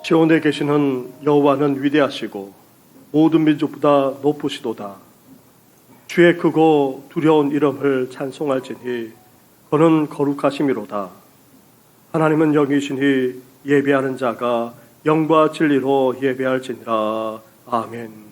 시온에 계시는 여호와는 위대하시고 모든 민족보다 높으시도다. 주의 크고 두려운 이름을 찬송할지니 그는 거룩하심이로다. 하나님은 영이시니 예배하는 자가 영과 진리로 예배할지니라. 아멘.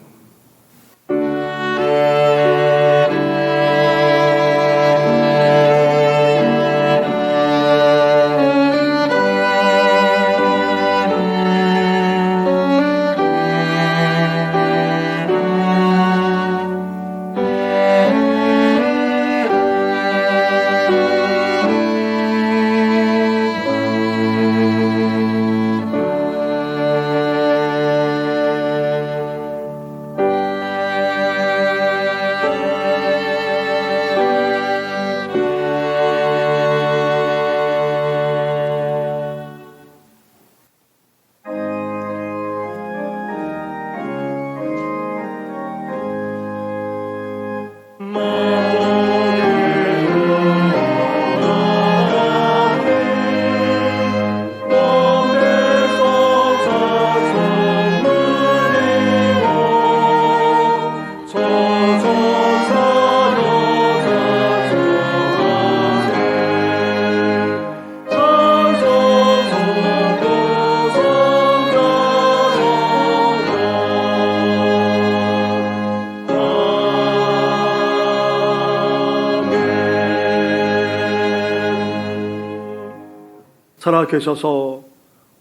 살아계셔서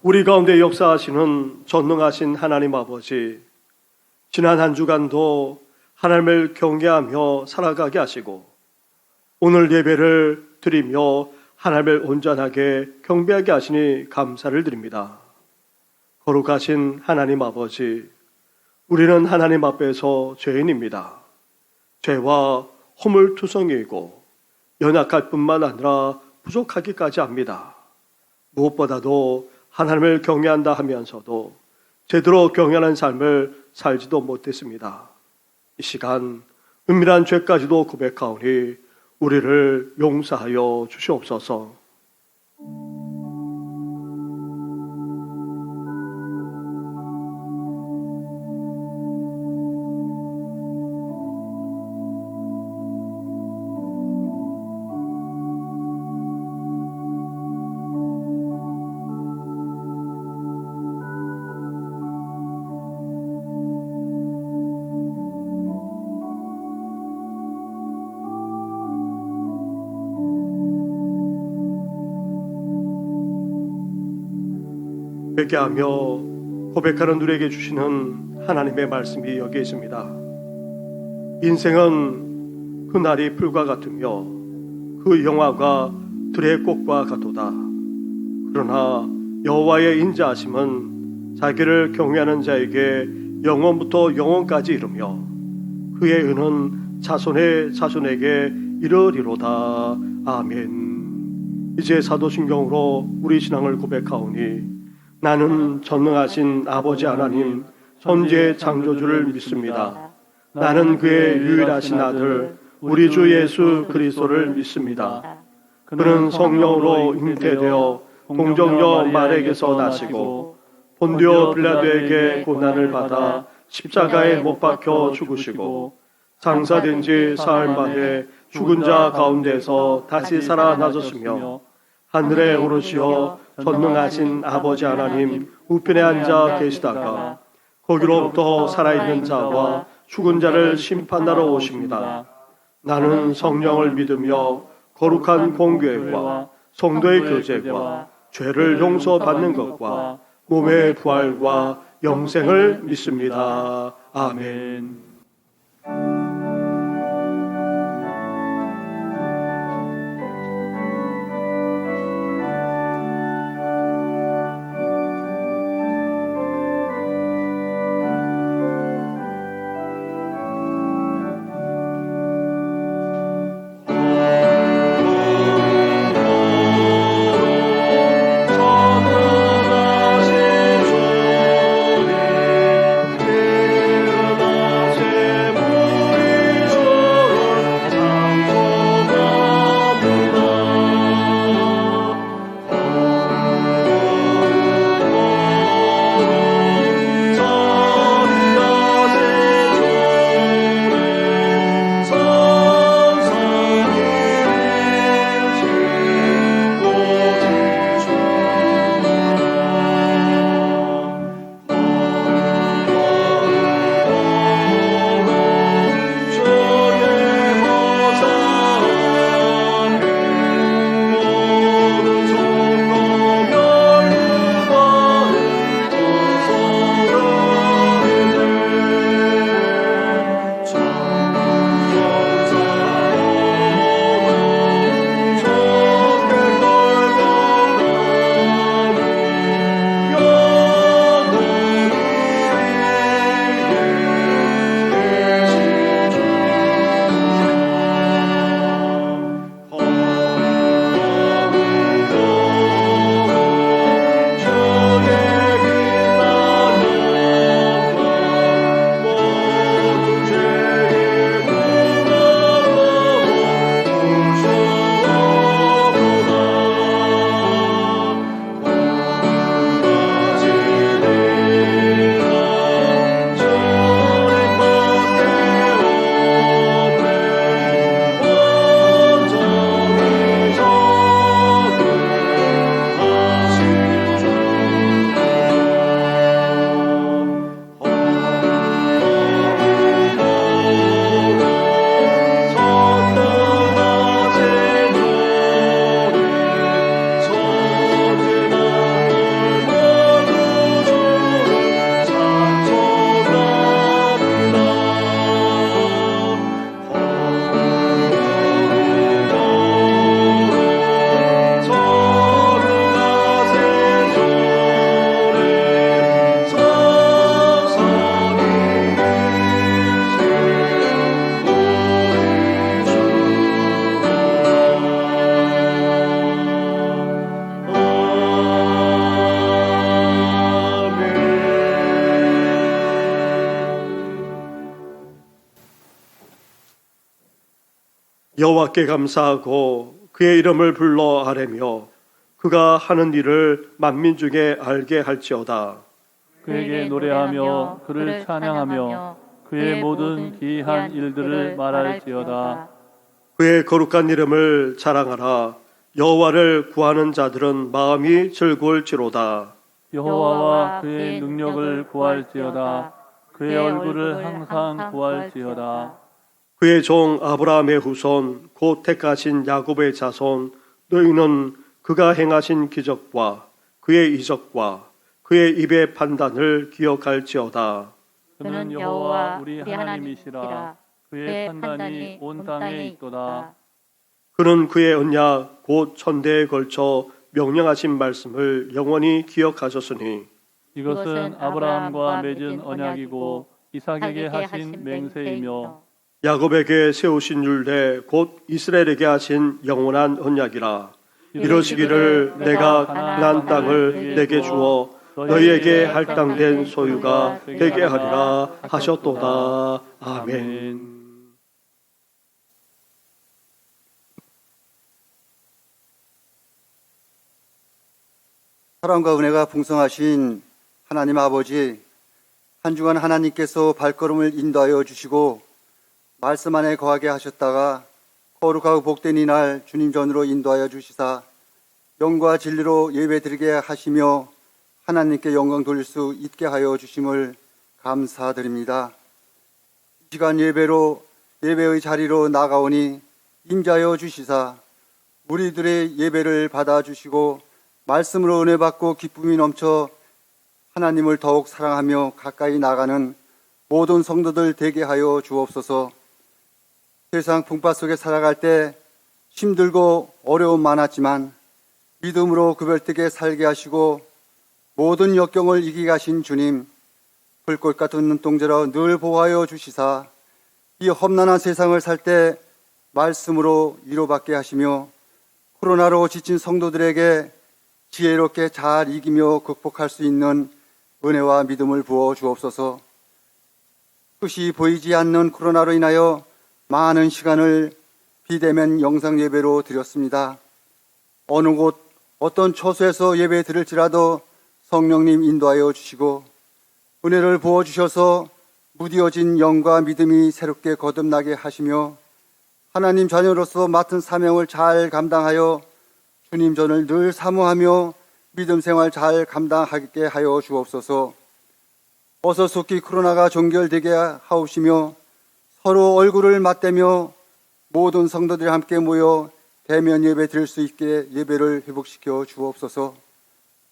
우리 가운데 역사하시는 전능하신 하나님 아버지, 지난 한 주간도 하나님을 경외하며 살아가게 하시고 오늘 예배를 드리며 하나님을 온전하게 경배하게 하시니 감사를 드립니다. 거룩하신 하나님 아버지, 우리는 하나님 앞에서 죄인입니다. 죄와 허물투성이이고 연약할 뿐만 아니라 부족하기까지 합니다. 무엇보다도 하나님을 경외한다 하면서도 제대로 경외하는 삶을 살지도 못했습니다. 이 시간 은밀한 죄까지도 고백하오니 우리를 용서하여 주시옵소서. 회개하며 고백하는 누리에게 주시는 하나님의 말씀이 여기에 있습니다. 인생은 그날이 풀과 같으며 그 영화가 들의 꽃과 같도다. 그러나 여호와의 인자하심은 자기를 경외하는 자에게 영원부터 영원까지 이르며 그의 은은 자손의 자손에게 이르리로다. 아멘. 이제 사도신경으로 우리 신앙을 고백하오니 나는 전능하신 아버지 하나님 천지의 창조주를 믿습니다. 나는 그의 유일하신 아들 우리 주 예수 그리스도를 믿습니다. 그는 성령으로 잉태되어 동정녀 마리아에게서 나시고 본디오 빌라도에게 고난을 받아 십자가에 못 박혀 죽으시고 장사된 지 사흘 만에 죽은 자 가운데서 다시 살아나셨으며 하늘에 오르시어 전능하신 아버지 하나님 우편에 앉아 계시다가 거기로부터 살아있는 자와 죽은 자를 심판하러 오십니다. 나는 성령을 믿으며 거룩한 공교회와 성도의 교제와 죄를 용서받는 것과 몸의 부활과 영생을 믿습니다. 아멘. 여호와께 감사하고 그의 이름을 불러 아뢰며 그가 하는 일을 만민 중에 알게 할지어다. 그에게 노래하며 그를 찬양하며 그의 모든 기이한 일들을 말할지어다. 그의 거룩한 이름을 자랑하라. 여호와를 구하는 자들은 마음이 즐거울지로다. 여호와와 그의 능력을 구할지어다. 그의 얼굴을 항상 구할지어다. 그의 종 아브라함의 후손 곧 택하신 야곱의 자손 너희는 그가 행하신 기적과 그의 이적과 그의 입의 판단을 기억할지어다. 그는 여호와 우리 하나님이시라. 그의 판단이 온 땅에 있도다. 그는 그의 언약 곧 천대에 걸쳐 명령하신 말씀을 영원히 기억하셨으니 이것은 아브라함과 맺은 언약이고 이삭에게 하신 맹세이며 야곱에게 세우신 율례 곧 이스라엘에게 하신 영원한 언약이라. 이러시기를 내가 가나안 땅을 내게 주어 너희에게 할당된 소유가 되게 하리라 하셨도다. 아멘. 사랑과 은혜가 풍성하신 하나님 아버지, 한 주간 하나님께서 발걸음을 인도하여 주시고 말씀 안에 거하게 하셨다가 거룩하고 복된 이날 주님 전으로 인도하여 주시사 영과 진리로 예배드리게 하시며 하나님께 영광 돌릴 수 있게 하여 주심을 감사드립니다. 이 시간 예배의 자리로 나가오니 임자여 주시사 우리들의 예배를 받아주시고 말씀으로 은혜 받고 기쁨이 넘쳐 하나님을 더욱 사랑하며 가까이 나가는 모든 성도들 되게 하여 주옵소서. 세상 풍파 속에 살아갈 때 힘들고 어려움 많았지만 믿음으로 구별되게 살게 하시고 모든 역경을 이기게 하신 주님, 불꽃 같은 눈동자로 늘 보호하여 주시사 이 험난한 세상을 살 때 말씀으로 위로받게 하시며 코로나로 지친 성도들에게 지혜롭게 잘 이기며 극복할 수 있는 은혜와 믿음을 부어 주옵소서. 끝이 보이지 않는 코로나로 인하여 많은 시간을 비대면 영상 예배로 드렸습니다. 어느 곳 어떤 처소에서 예배 드릴지라도 성령님 인도하여 주시고 은혜를 부어 주셔서 무뎌진 영과 믿음이 새롭게 거듭나게 하시며 하나님 자녀로서 맡은 사명을 잘 감당하여 주님 전을 늘 사모하며 믿음 생활 잘 감당하게 하여 주옵소서. 어서 속히 코로나가 종결되게 하옵시며 서로 얼굴을 맞대며 모든 성도들이 함께 모여 대면 예배 드릴 수 있게 예배를 회복시켜 주옵소서.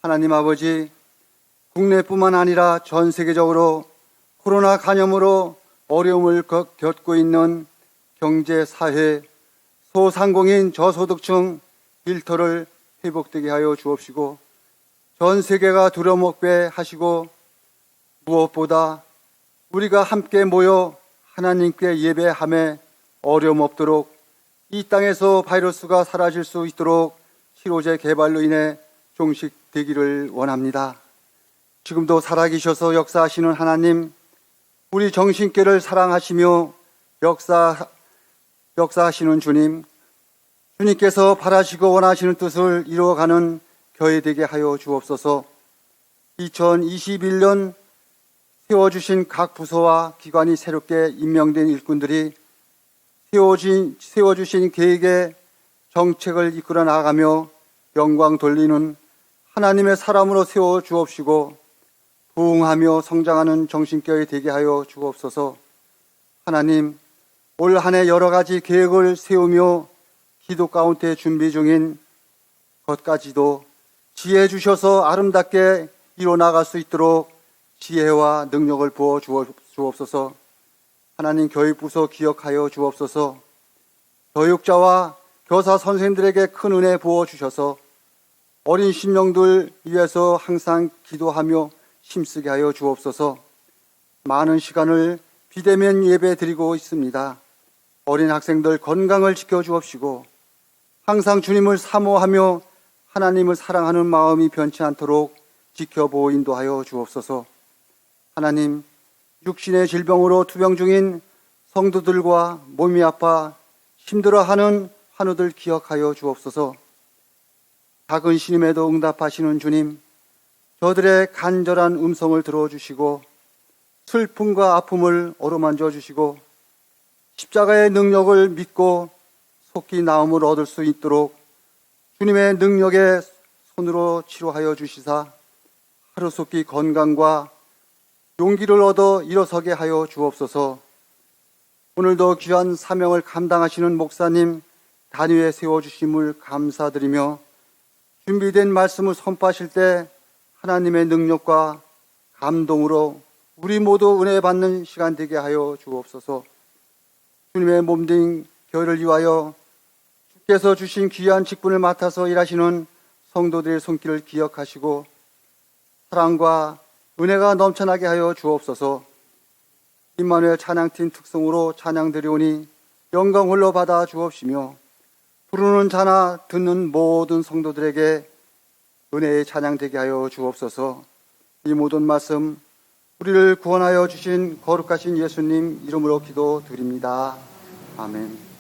하나님 아버지, 국내뿐만 아니라 전 세계적으로 코로나 감염으로 어려움을 겪고 있는 경제, 사회, 소상공인, 저소득층 일터를 회복되게 하여 주옵시고 전 세계가 두려먹게 하시고 무엇보다 우리가 함께 모여 하나님께 예배함에 어려움 없도록 이 땅에서 바이러스가 사라질 수 있도록 치료제 개발로 인해 종식되기를 원합니다. 지금도 살아계셔서 역사하시는 하나님, 우리 정신께를 사랑하시며 역사하시는 주님, 주님께서 바라시고 원하시는 뜻을 이루어가는 교회 되게 하여 주옵소서. 2021년 세워주신 각 부서와 기관이 새롭게 임명된 일꾼들이 세워주신 계획의 정책을 이끌어 나가며 영광 돌리는 하나님의 사람으로 세워 주옵시고 부흥하며 성장하는 정신교회 되게 하여 주옵소서. 하나님, 올 한 해 여러 가지 계획을 세우며 기도 가운데 준비 중인 것까지도 지혜 주셔서 아름답게 이뤄나갈 수 있도록 지혜와 능력을 부어 주옵소서. 하나님, 교육부서 기억하여 주옵소서. 교육자와 교사 선생님들에게 큰 은혜 부어 주셔서 어린 심령들 위해서 항상 기도하며 힘쓰게 하여 주옵소서. 많은 시간을 비대면 예배 드리고 있습니다. 어린 학생들 건강을 지켜주옵시고 항상 주님을 사모하며 하나님을 사랑하는 마음이 변치 않도록 지켜보고 인도하여 주옵소서. 하나님, 육신의 질병으로 투병 중인 성도들과 몸이 아파 힘들어하는 환우들 기억하여 주옵소서. 작은 신임에도 응답하시는 주님, 저들의 간절한 음성을 들어주시고 슬픔과 아픔을 어루만져 주시고 십자가의 능력을 믿고 속히 나음을 얻을 수 있도록 주님의 능력에 손으로 치료하여 주시사 하루속히 건강과 용기를 얻어 일어서게 하여 주옵소서. 오늘도 귀한 사명을 감당하시는 목사님 단위에 세워주심을 감사드리며 준비된 말씀을 선포하실 때 하나님의 능력과 감동으로 우리 모두 은혜 받는 시간 되게 하여 주옵소서. 주님의 몸된 교회를 위하여 주께서 주신 귀한 직분을 맡아서 일하시는 성도들의 손길을 기억하시고 사랑과 은혜가 넘쳐나게 하여 주옵소서. 임마누엘 찬양팀 특성으로 찬양 드리오니 영광 홀로 받아 주옵시며 부르는 자나 듣는 모든 성도들에게 은혜의 찬양 되게 하여 주옵소서. 이 모든 말씀 우리를 구원하여 주신 거룩하신 예수님 이름으로 기도드립니다. 아멘.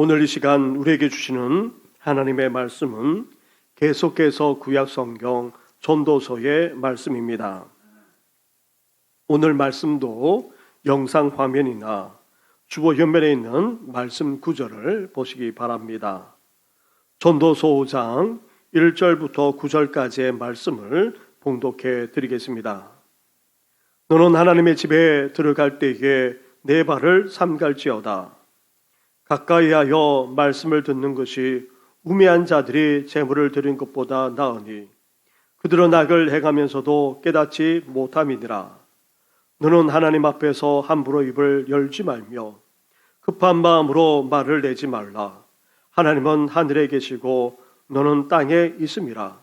오늘 이 시간 우리에게 주시는 하나님의 말씀은 계속해서 구약 성경 전도서의 말씀입니다. 오늘 말씀도 영상 화면이나 주보 옆면에 있는 말씀 구절을 보시기 바랍니다. 전도서 5장 1절부터 9절까지의 말씀을 봉독해 드리겠습니다. 너는 하나님의 집에 들어갈 때에 내 발을 삼갈지어다. 가까이하여 말씀을 듣는 것이 우매한 자들이 재물을 드린 것보다 나으니 그들은 악을 행하면서도 깨닫지 못함이니라. 너는 하나님 앞에서 함부로 입을 열지 말며 급한 마음으로 말을 내지 말라. 하나님은 하늘에 계시고 너는 땅에 있음이라.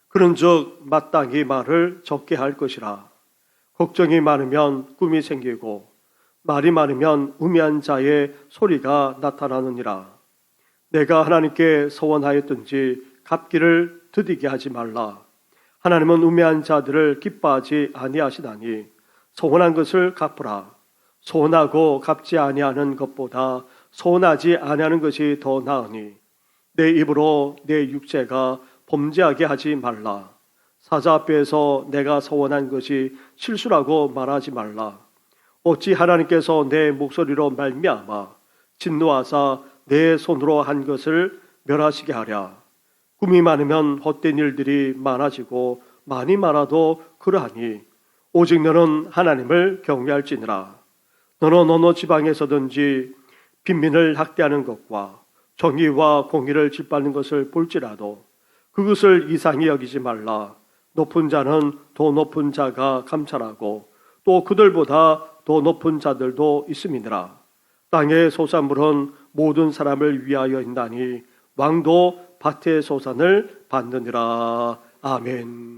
그런즉 마땅히 말을 적게 할 것이라. 걱정이 많으면 꿈이 생기고 말이 많으면 우매한 자의 소리가 나타나느니라. 내가 하나님께 서원하였든지 갚기를 드디게 하지 말라. 하나님은 우매한 자들을 기뻐하지 아니하시나니 서원한 것을 갚으라. 서원하고 갚지 아니하는 것보다 서원하지 아니하는 것이 더 나으니 내 입으로 내 육체가 범죄하게 하지 말라. 사자 앞에서 내가 서원한 것이 실수라고 말하지 말라. 어찌 하나님께서 내 목소리로 말미암아 진노하사 내 손으로 한 것을 멸하시게 하랴. 꿈이 많으면 헛된 일들이 많아지고 많이 많아도 그러하니 오직 너는 하나님을 경외할지니라. 너는 어느 지방에서든지 빈민을 학대하는 것과 정의와 공의를 짓밟는 것을 볼지라도 그것을 이상히 여기지 말라. 높은 자는 더 높은 자가 감찰하고 또 그들보다 더 높은 자들도 있음이니라. 땅의 소산물은 모든 사람을 위하여 있나니 왕도 밭의 소산을 받느니라. 아멘.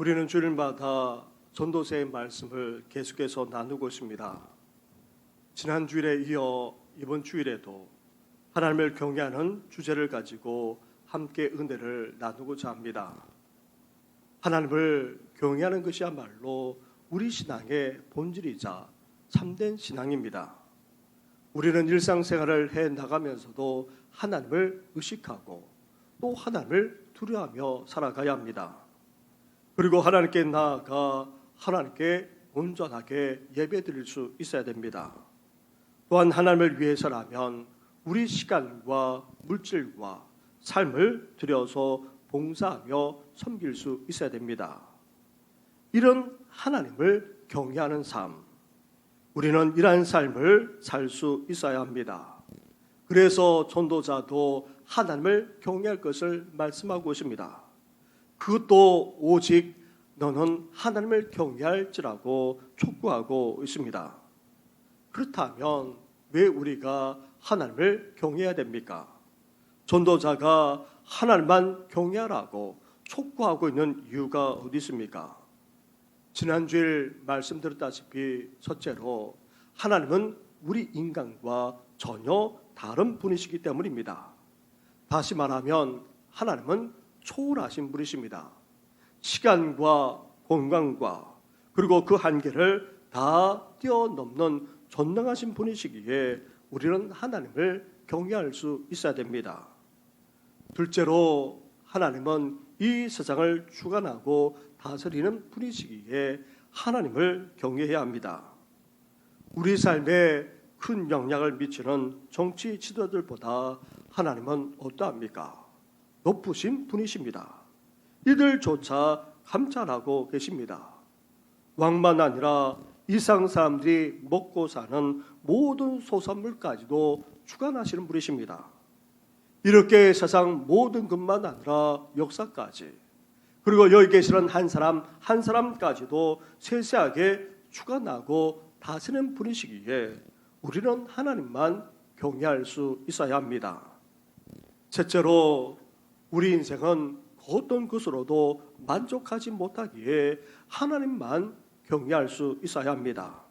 우리는 주일마다 전도서의 말씀을 계속해서 나누고 있습니다. 지난 주일에 이어 이번 주일에도 하나님을 경외하는 주제를 가지고 함께 은혜를 나누고자 합니다. 하나님을 경외하는 것이야말로 우리 신앙의 본질이자 참된 신앙입니다. 우리는 일상생활을 해 나가면서도 하나님을 의식하고 또 하나님을 두려워하며 살아가야 합니다. 그리고 하나님께 나아가 하나님께 온전하게 예배드릴 수 있어야 됩니다. 또한 하나님을 위해서라면 우리 시간과 물질과 삶을 들여서 봉사하며 섬길 수 있어야 됩니다. 이런 하나님을 경외하는 삶, 우리는 이러한 삶을 살 수 있어야 합니다. 그래서 전도자도 하나님을 경외할 것을 말씀하고 있습니다. 그것도 오직 너는 하나님을 경외할지라고 촉구하고 있습니다. 그렇다면 왜 우리가 하나님을 경외해야 됩니까? 전도자가 하나님만 경외하라고 촉구하고 있는 이유가 어디 있습니까? 지난주일 말씀드렸다시피 첫째로 하나님은 우리 인간과 전혀 다른 분이시기 때문입니다. 다시 말하면 하나님은 초월하신 분이십니다. 시간과 공간과 그리고 그 한계를 다 뛰어넘는 전능하신 분이시기에 우리는 하나님을 경외할 수 있어야 됩니다. 둘째로 하나님은 이 세상을 주관하고 다스리는 분이시기에 하나님을 경외해야 합니다. 우리 삶에 큰 영향을 미치는 정치 지도자들보다 하나님은 어떠합니까? 높으신 분이십니다. 이들조차 감찰하고 계십니다. 왕만 아니라 이상 사람들이 먹고 사는 모든 소산물까지도 주관하시는 분이십니다. 이렇게 세상 모든 것만 아니라 역사까지 그리고 여기 계시는 한 사람 한 사람까지도 세세하게 주관하고 다스리는 분이시기에 우리는 하나님만 경외할 수 있어야 합니다. 셋째로 우리 인생은 그 어떤 것으로도 만족하지 못하기에 하나님만 경외할 수 있어야 합니다.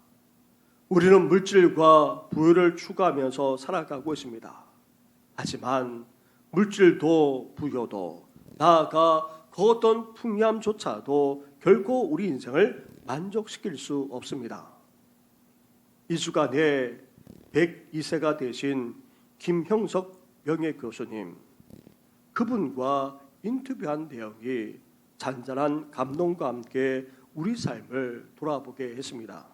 우리는 물질과 부유를 추구하면서 살아가고 있습니다. 하지만 물질도 부유도 나아가 그 어떤 풍요함조차도 결코 우리 인생을 만족시킬 수 없습니다. 이 주간에 102세가 되신 김형석 명예교수님, 그분과 인터뷰한 내용이 잔잔한 감동과 함께 우리 삶을 돌아보게 했습니다.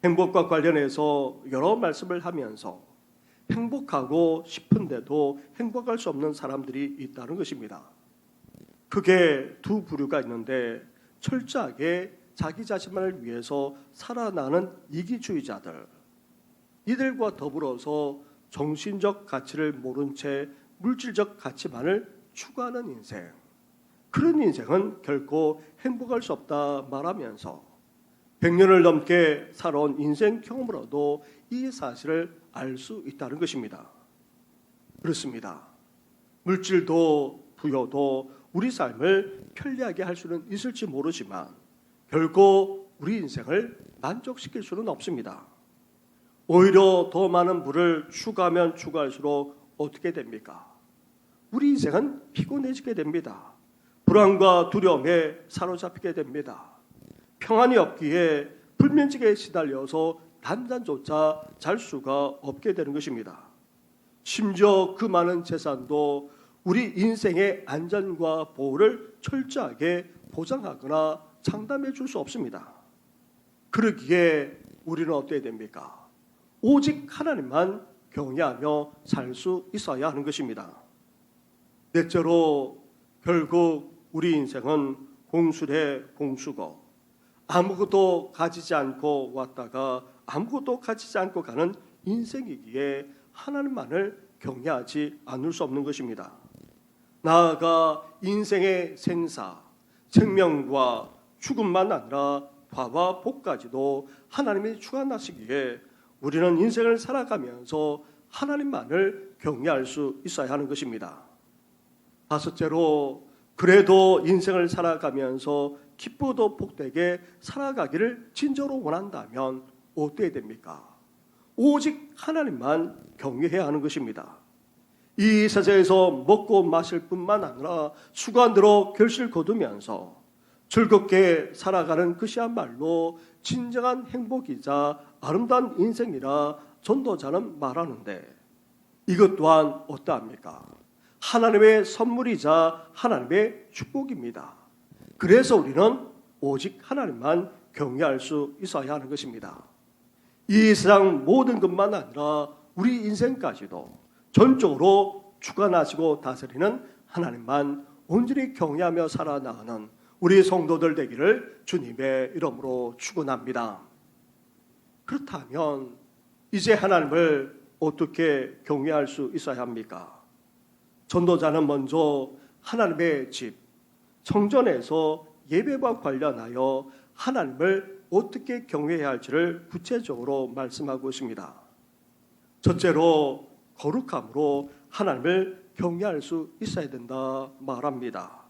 행복과 관련해서 여러 말씀을 하면서 행복하고 싶은데도 행복할 수 없는 사람들이 있다는 것입니다. 크게 두 부류가 있는데 철저하게 자기 자신만을 위해서 살아나는 이기주의자들, 이들과 더불어서 정신적 가치를 모른 채 물질적 가치만을 추구하는 인생, 그런 인생은 결코 행복할 수 없다 말하면서 100년을 넘게 살아온 인생 경험으로도 이 사실을 알 수 있다는 것입니다. 그렇습니다. 물질도 부여도 우리 삶을 편리하게 할 수는 있을지 모르지만 결코 우리 인생을 만족시킬 수는 없습니다. 오히려 더 많은 부를 추구하면 추구할수록 어떻게 됩니까? 우리 인생은 피곤해지게 됩니다. 불안과 두려움에 사로잡히게 됩니다. 평안이 없기에 불면증에 시달려서 단잠조차 잘 수가 없게 되는 것입니다. 심지어 그 많은 재산도 우리 인생의 안전과 보호를 철저하게 보장하거나 장담해 줄 수 없습니다. 그러기에 우리는 어떻게 됩니까? 오직 하나님만 경외하며 살 수 있어야 하는 것입니다. 넷째로 결국 우리 인생은 공술의 공수고 아무것도 가지지 않고 왔다가 아무것도 가지지 않고 가는 인생이기에 하나님만을 경외하지 않을 수 없는 것입니다. 나아가 인생의 생사, 생명과 죽음만 아니라 화와 복까지도 하나님이 주관하시기에 우리는 인생을 살아가면서 하나님만을 경외할 수 있어야 하는 것입니다. 다섯째로 그래도 인생을 살아가면서 기쁘도 복되게 살아가기를 진정으로 원한다면 어떻게 됩니까? 오직 하나님만 경외해야 하는 것입니다. 이 세상에서 먹고 마실 뿐만 아니라 수관으로 결실 거두면서 즐겁게 살아가는 것이야말로 진정한 행복이자 아름다운 인생이라 전도자는 말하는데, 이것 또한 어떠합니까? 하나님의 선물이자 하나님의 축복입니다. 그래서 우리는 오직 하나님만 경외할 수 있어야 하는 것입니다. 이 세상 모든 것만 아니라 우리 인생까지도 전적으로 주관하시고 다스리는 하나님만 온전히 경외하며 살아나가는 우리 성도들 되기를 주님의 이름으로 축원합니다. 그렇다면 이제 하나님을 어떻게 경외할 수 있어야 합니까? 전도자는 먼저 하나님의 집, 성전에서 예배와 관련하여 하나님을 어떻게 경외해야 할지를 구체적으로 말씀하고 있습니다. 첫째로 거룩함으로 하나님을 경외할 수 있어야 된다 말합니다.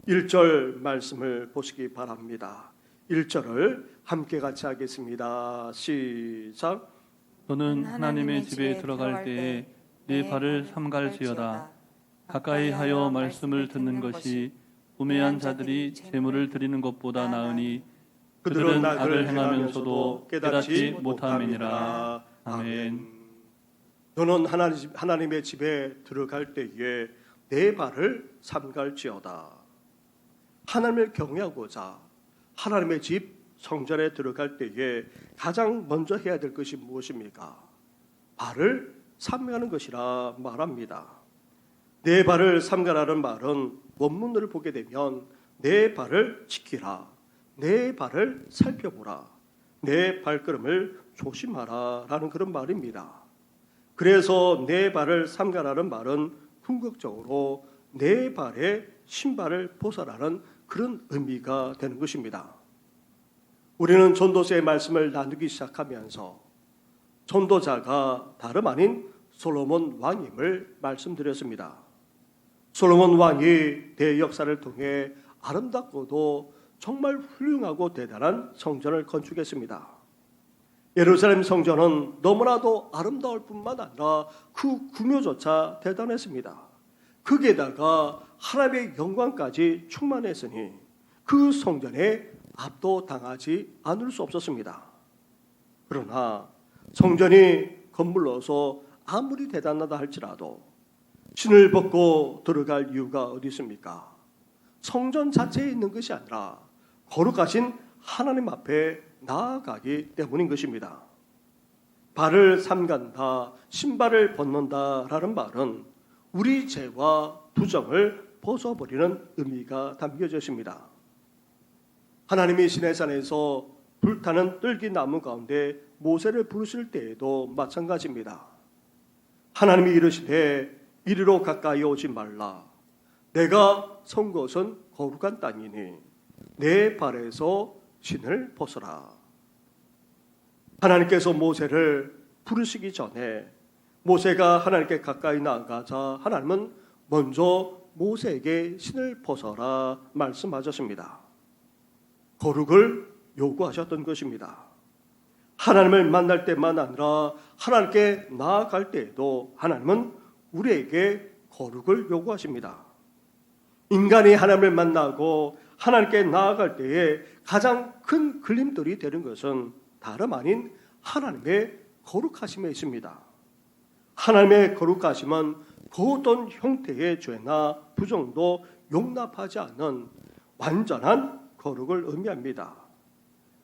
1절 말씀을 보시기 바랍니다. 1절을 함께 같이 하겠습니다. 시작. 너는 하나님의 집에 들어갈 때에 네 발을 삼갈지어다. 가까이 하여 말씀을 듣는 것이 우매한 자들이 제물을 드리는 것보다 나으니 그들은 악을 행하면서도 깨닫지 못함이니라. 아멘. 너는 하나님의 집에 들어갈 때에 네 발을 삼갈지어다. 하나님을 경외하고자 하나님의 집 성전에 들어갈 때에 가장 먼저 해야 될 것이 무엇입니까? 발을 삼가는 것이라 말합니다. 네 발을 삼가라는 말은 원문을 보게 되면 네 발을 지키라, 네 발을 살펴보라, 네 발걸음을 조심하라 라는 그런 말입니다. 그래서 네 발을 삼가라는 말은 궁극적으로 네 발의 신발을 벗어라는 그런 의미가 되는 것입니다. 우리는 전도서의 말씀을 나누기 시작하면서 전도자가 다름 아닌 솔로몬 왕임을 말씀드렸습니다. 솔로몬 왕이 대역사를 통해 아름답고도 정말 훌륭하고 대단한 성전을 건축했습니다. 예루살렘 성전은 너무나도 아름다울 뿐만 아니라 그 구묘조차 대단했습니다. 거기에다가 하나님의 영광까지 충만했으니 그 성전에 압도당하지 않을 수 없었습니다. 그러나 성전이 건물로서 아무리 대단하다 할지라도 신을 벗고 들어갈 이유가 어디 있습니까? 성전 자체에 있는 것이 아니라 거룩하신 하나님 앞에 나아가기 때문인 것입니다. 발을 삼간다, 신발을 벗는다라는 말은 우리 죄와 부정을 벗어버리는 의미가 담겨져 있습니다. 하나님이 시내산에서 불타는 떨기나무 가운데 모세를 부르실 때에도 마찬가지입니다. 하나님이 이르시되 이리로 가까이 오지 말라. 내가 선 곳은 거룩한 땅이니 내 발에서 신을 벗어라. 하나님께서 모세를 부르시기 전에 모세가 하나님께 가까이 나아가자 하나님은 먼저 모세에게 신을 벗어라 말씀하셨습니다. 거룩을 요구하셨던 것입니다. 하나님을 만날 때만 아니라 하나님께 나아갈 때에도 하나님은 우리에게 거룩을 요구하십니다. 인간이 하나님을 만나고 하나님께 나아갈 때에 가장 큰 걸림돌이 되는 것은 다름 아닌 하나님의 거룩하심에 있습니다. 하나님의 거룩하심은 그 어떤 형태의 죄나 부정도 용납하지 않는 완전한 거룩을 의미합니다.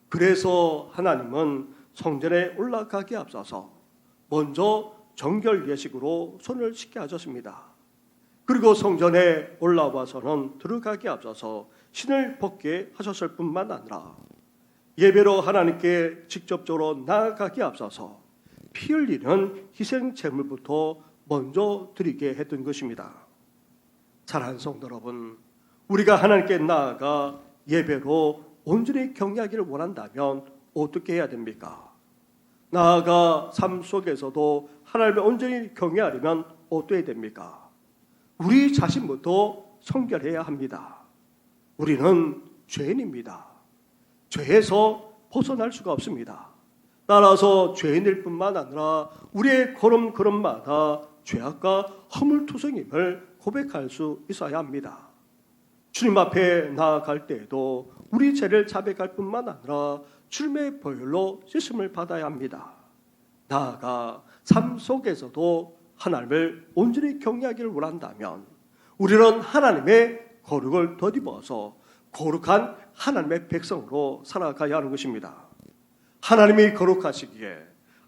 그래서 하나님은 성전에 올라가기 앞서서 먼저 정결 예식으로 손을 씻게 하셨습니다. 그리고 성전에 올라와서는 들어가기 앞서서 신을 벗게 하셨을 뿐만 아니라 예배로 하나님께 직접적으로 나아가기 앞서서 피 흘리는 희생 제물부터 먼저 드리게 했던 것입니다. 사랑하는 성도 여러분, 우리가 하나님께 나아가 예배로 온전히 경외하기를 원한다면 어떻게 해야 됩니까? 나아가 삶 속에서도 하나님을 온전히 경외하려면 어떻게 해야 됩니까? 우리 자신부터 성결해야 합니다. 우리는 죄인입니다. 죄에서 벗어날 수가 없습니다. 따라서 죄인일 뿐만 아니라 우리의 걸음걸음마다 죄악과 허물투성임을 고백할 수 있어야 합니다. 주님 앞에 나아갈 때에도 우리 죄를 자백할 뿐만 아니라 주님의 보혈로 씻음을 받아야 합니다. 나아가 삶 속에서도 하나님을 온전히 경외하기를 원한다면 우리는 하나님의 거룩을 덧입어서 거룩한 하나님의 백성으로 살아가야 하는 것입니다. 하나님이 거룩하시기에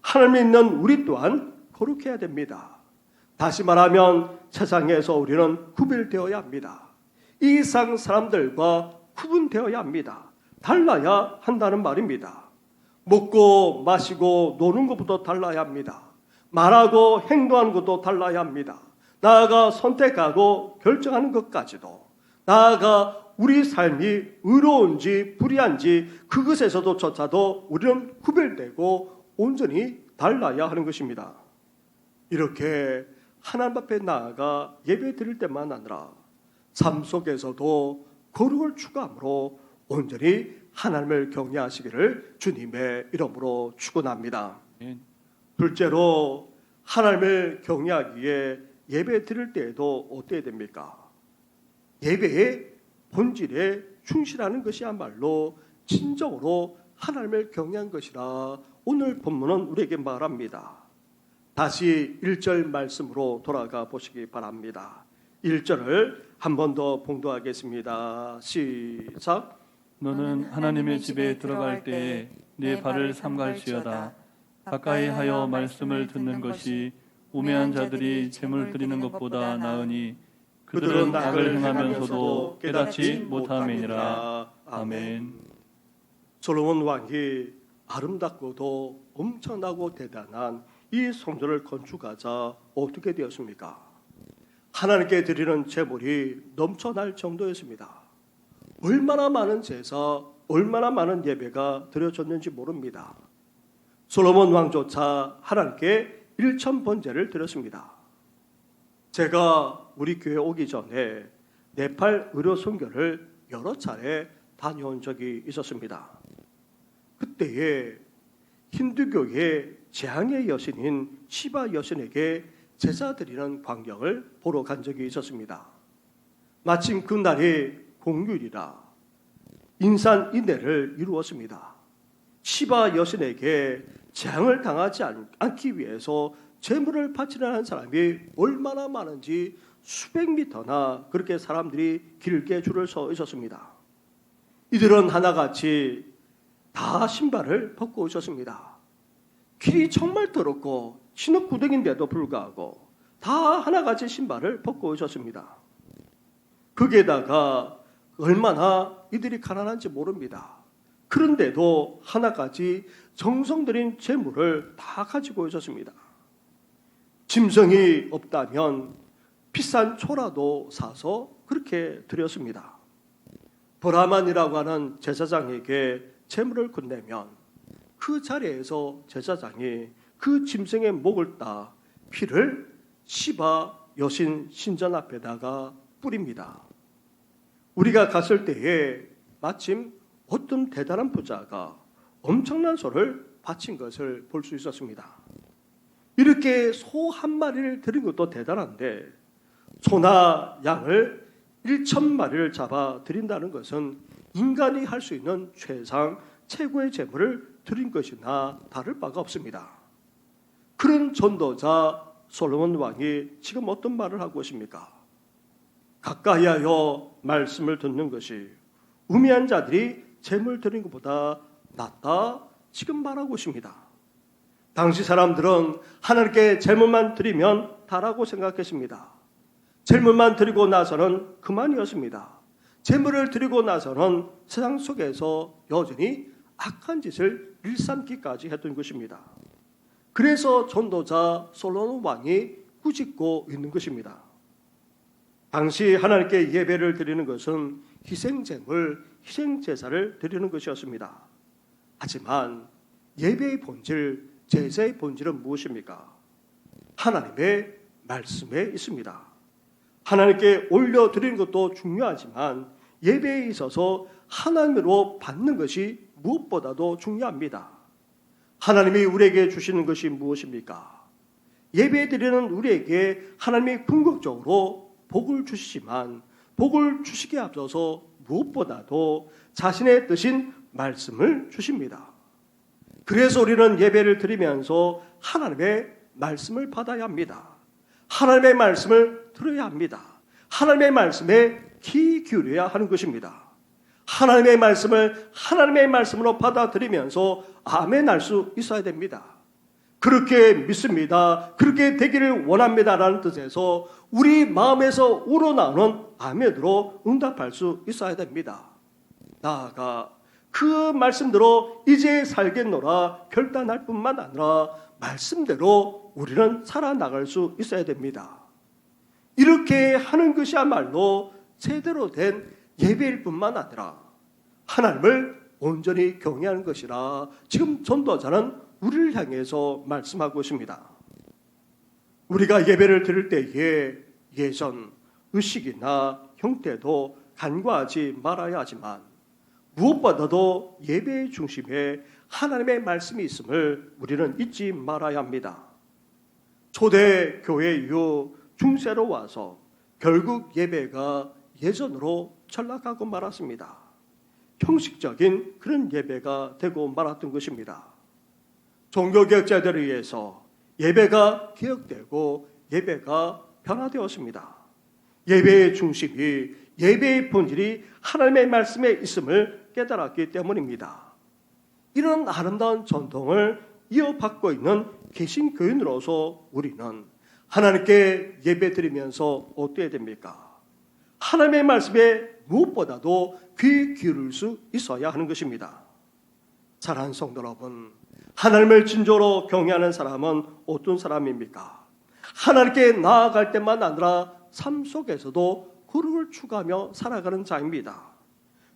하나님이 있는 우리 또한 거룩해야 됩니다. 다시 말하면 세상에서 우리는 구별되어야 합니다. 이 세상 사람들과 구분되어야 합니다. 달라야 한다는 말입니다. 먹고 마시고 노는 것부터 달라야 합니다. 말하고 행동하는 것도 달라야 합니다. 나아가 선택하고 결정하는 것까지도, 나아가 우리 삶이 의로운지 불의한지 그것에서도 조차도 우리는 구별되고 온전히 달라야 하는 것입니다. 이렇게 하나님 앞에 나아가 예배 드릴 때만 아니라 삶 속에서도 거룩을 추구함으로 온전히 하나님을 경외하시기를 주님의 이름으로 축원합니다. 둘째로 하나님을 경외하기에 예배 드릴 때에도 어때야 됩니까? 예배의 본질에 충실하는 것이야말로 진정으로 하나님을 경외한 것이라 오늘 본문은 우리에게 말합니다. 다시 1절 말씀으로 돌아가 보시기 바랍니다. 1절을 한 번 더 봉독하겠습니다. 시작. 너는 하나님의 집에 들어갈 때에 네 발을 삼갈지어다. 가까이 하여 말씀을 듣는 것이 우매한 자들이 재물 드리는 것보다 나으니 그들은 악을 행하면서도 깨닫지 못함이니라. 아멘. 솔로몬 왕이 아름답고도 엄청나고 대단한 이 성전을 건축하자 어떻게 되었습니까? 하나님께 드리는 제물이 넘쳐날 정도였습니다. 얼마나 많은 제사, 얼마나 많은 예배가 드려졌는지 모릅니다. 솔로몬 왕조차 하나님께 1,000번제를 드렸습니다. 제가 우리 교회 오기 전에 네팔 의료 선교를 여러 차례 다녀온 적이 있었습니다. 그때에 힌두교의 재앙의 여신인 시바 여신에게 제사 드리는 광경을 보러 간 적이 있었습니다. 마침 그날이 공휴일이라 인산인해를 이루었습니다. 시바 여신에게 재앙을 당하지 않기 위해서 제물을 바치려는 사람이 얼마나 많은지 수백 미터나 그렇게 사람들이 길게 줄을 서 있었습니다. 이들은 하나같이 다 신발을 벗고 오셨습니다. 길이 정말 더럽고 신흙구덩인데도 불구하고 다 하나같이 신발을 벗고 오셨습니다. 거기에다가 얼마나 이들이 가난한지 모릅니다. 그런데도 하나같이 정성 들인 재물을 다 가지고 오셨습니다. 짐승이 없다면 비싼 초라도 사서 그렇게 드렸습니다. 브라만이라고 하는 제사장에게 재물을 건네면 그 자리에서 제사장이 그 짐승의 목을 따 피를 시바 여신 신전 앞에다가 뿌립니다. 우리가 갔을 때에 마침 어떤 대단한 부자가 엄청난 소를 바친 것을 볼 수 있었습니다. 이렇게 소 한 마리를 드린 것도 대단한데 소나 양을 1,000마리를 잡아 드린다는 것은 인간이 할 수 있는 최상 최고의 제물을 드린 것이나 다를 바가 없습니다. 그런 전도자 솔로몬 왕이 지금 어떤 말을 하고 있습니까? 가까이 하여 말씀을 듣는 것이 우매한 자들이 제물 드린 것보다 낫다 지금 말하고 있습니다. 당시 사람들은 하나님께 제물만 드리면 다라고 생각했습니다. 제물만 드리고 나서는 그만이었습니다. 제물을 드리고 나서는 세상 속에서 여전히 악한 짓을 일삼기까지 했던 것입니다. 그래서 전도자 솔로몬 왕이 꾸짖고 있는 것입니다. 당시 하나님께 예배를 드리는 것은 희생제물, 희생제사를 드리는 것이었습니다. 하지만 예배의 본질, 제사의 본질은 무엇입니까? 하나님의 말씀에 있습니다. 하나님께 올려드리는 것도 중요하지만 예배에 있어서 하나님으로 받는 것이 무엇보다도 중요합니다. 하나님이 우리에게 주시는 것이 무엇입니까? 예배 드리는 우리에게 하나님이 궁극적으로 복을 주시지만 복을 주시기에 앞서서 무엇보다도 자신의 뜻인 말씀을 주십니다. 그래서 우리는 예배를 드리면서 하나님의 말씀을 받아야 합니다. 하나님의 말씀을 들어야 합니다. 하나님의 말씀에 귀 기울여야 하는 것입니다. 하나님의 말씀을 하나님의 말씀으로 받아들이면서 아멘할 수 있어야 됩니다. 그렇게 믿습니다. 그렇게 되기를 원합니다라는 뜻에서 우리 마음에서 우러나오는 아멘으로 응답할 수 있어야 됩니다. 나아가 그 말씀대로 이제 살겠노라 결단할 뿐만 아니라 말씀대로 우리는 살아나갈 수 있어야 됩니다. 이렇게 하는 것이야말로 제대로 된 예배일 뿐만 아니라 하나님을 온전히 경외하는 것이라 지금 전도자는 우리를 향해서 말씀하고 있습니다. 우리가 예배를 드릴 때에 예전, 의식이나 형태도 간과하지 말아야 하지만 무엇보다도 예배의 중심에 하나님의 말씀이 있음을 우리는 잊지 말아야 합니다. 초대 교회 이후 중세로 와서 결국 예배가 예전으로 전락하고 말았습니다. 형식적인 그런 예배가 되고 말았던 것입니다. 종교개혁자들에 의해서 예배가 개혁되고 예배가 변화되었습니다. 예배의 중심이 예배의 본질이 하나님의 말씀에 있음을 깨달았기 때문입니다. 이런 아름다운 전통을 이어받고 있는 개신교인으로서 우리는 하나님께 예배드리면서 어떻게 됩니까? 하나님의 말씀에 무엇보다도 귀 기울일 수 있어야 하는 것입니다. 사랑하는 성도 여러분, 하나님을 진정으로 경외하는 사람은 어떤 사람입니까? 하나님께 나아갈 때만 아니라 삶 속에서도 거룩을 추구하며 살아가는 자입니다.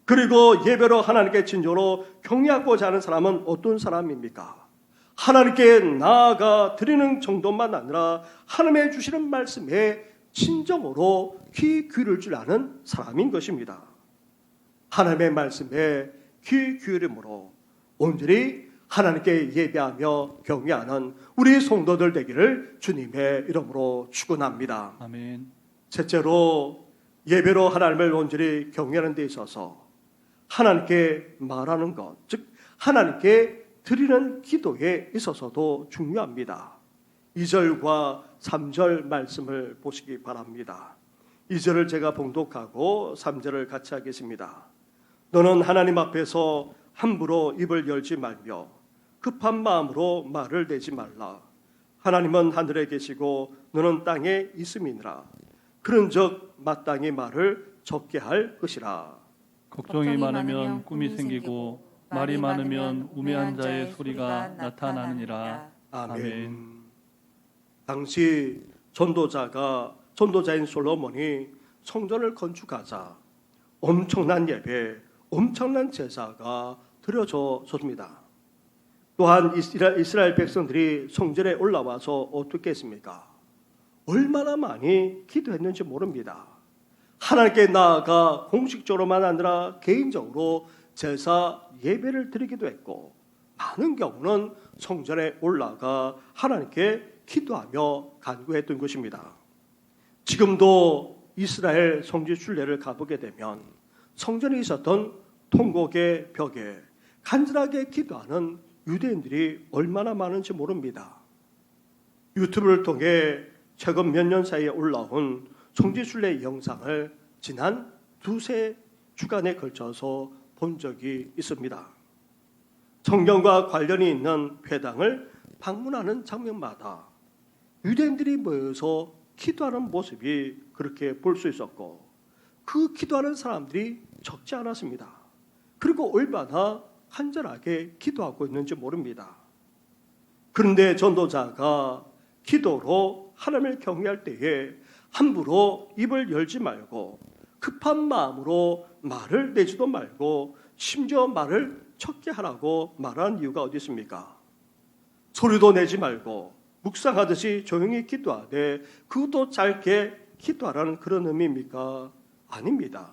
그리고 예배로 하나님께 진정으로 경외하고자 하는 사람은 어떤 사람입니까? 하나님께 나아가 드리는 정도만 아니라 하나님의 주시는 말씀에 진정으로 귀 기울일 줄 아는 사람인 것입니다. 하나님의 말씀에 귀 기울임으로 온전히 하나님께 예배하며 경외하는 우리 성도들 되기를 주님의 이름으로 축원합니다. 아멘. 셋째로 예배로 하나님을 온전히 경외하는 데 있어서 하나님께 말하는 것, 즉 하나님께 드리는 기도에 있어서도 중요합니다. 2절과 3절 말씀을 보시기 바랍니다. 2절을 제가 봉독하고 3절을 같이 하겠습니다. 너는 하나님 앞에서 함부로 입을 열지 말며 급한 마음으로 말을 내지 말라. 하나님은 하늘에 계시고 너는 땅에 있음이니라. 그런즉 마땅히 말을 적게 할 것이라. 걱정이 많으면 꿈이 생기고 말이 많으면 우매한 자의 소리가 나타나느니라. 아멘. 당시 전도자인 솔로몬이 성전을 건축하자 엄청난 예배, 엄청난 제사가 드려졌습니다. 또한 이스라엘 백성들이 성전에 올라와서 어떻게 했습니까? 얼마나 많이 기도했는지 모릅니다. 하나님께 나아가 공식적으로만 아니라 개인적으로 제사 예배를 드리기도 했고 많은 경우는 성전에 올라가 하나님께 기도하며 간구했던 것입니다. 지금도 이스라엘 성지 순례를 가보게 되면 성전에 있었던 통곡의 벽에 간절하게 기도하는 유대인들이 얼마나 많은지 모릅니다. 유튜브를 통해 최근 몇 년 사이에 올라온 성지순례 영상을 지난 두세 주간에 걸쳐서 본 적이 있습니다. 성경과 관련이 있는 회당을 방문하는 장면마다 유대인들이 모여서 기도하는 모습이 그렇게 볼 수 있었고 그 기도하는 사람들이 적지 않았습니다. 그리고 얼마나 간절하게 기도하고 있는지 모릅니다. 그런데 전도자가 기도로 하나님을 경외할 때에 함부로 입을 열지 말고 급한 마음으로 말을 내지도 말고 심지어 말을 적게 하라고 말하는 이유가 어디 있습니까? 소리도 내지 말고 묵상하듯이 조용히 기도하되 그것도 짧게 기도하라는 그런 의미입니까? 아닙니다.